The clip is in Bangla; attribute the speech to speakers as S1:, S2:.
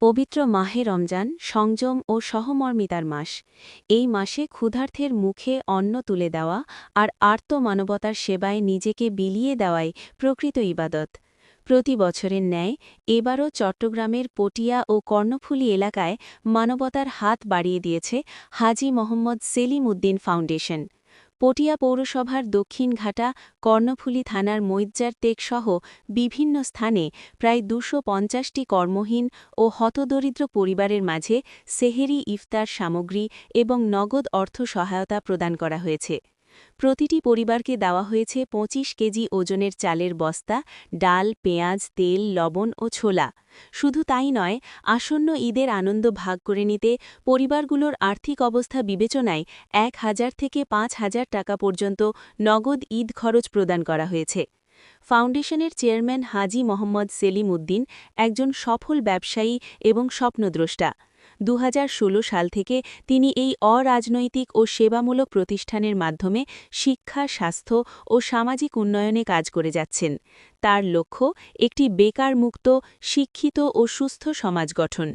S1: পবিত্র মাহে রমজান সংযম ও সহমর্মিতার মাস। এই মাসে ক্ষুধার্থের মুখে অন্ন তুলে দেওয়া আর আর্ত মানবতার সেবায় নিজেকে বিলিয়ে দেওয়াই প্রকৃত ইবাদত। প্রতি বছরের ন্যায় এবারও চট্টগ্রামের পটিয়া ও কর্ণফুলী এলাকায় মানবতার হাত বাড়িয়ে দিয়েছে হাজী মোহাম্মদ সেলিম উদ্দিন ফাউন্ডেশন। পটিয়া পৌরসভার দক্ষিণঘাটা, কর্ণফুলী থানার মৈজ্জার টেকসহ বিভিন্ন স্থানে প্রায় ২৫০টি কর্মহীন ও হতদরিদ্র পরিবারের মাঝে সেহেরি ইফতার সামগ্রী এবং নগদ অর্থ সহায়তা প্রদান করা হয়েছে। প্রতিটি পরিবারকে দেওয়া হয়েছে ২৫ কেজি ওজনের চালের বস্তা, ডাল, পেঁয়াজ, তেল, লবণ ও ছোলা। শুধু তাই নয়, আসন্ন ঈদের আনন্দ ভাগ করে নিতে পরিবারগুলোর আর্থিক অবস্থা বিবেচনায় ১,০০০ থেকে ৫,০০০ টাকা পর্যন্ত নগদ ঈদ খরচ প্রদান করা হয়েছে। ফাউন্ডেশনের চেয়ারম্যান হাজী মোহাম্মদ সেলিম উদ্দিন একজন সফল ব্যবসায়ী এবং স্বপ্নদ্রষ্টা। ২০১৬ সাল থেকে তিনি এই অরাজনৈতিক ও সেবামূলক প্রতিষ্ঠানের মাধ্যমে শিক্ষা, স্বাস্থ্য ও সামাজিক উন্নয়নে কাজ করে যাচ্ছেন। তার লক্ষ্য একটি বেকারমুক্ত, শিক্ষিত ও সুস্থ সমাজ গঠন।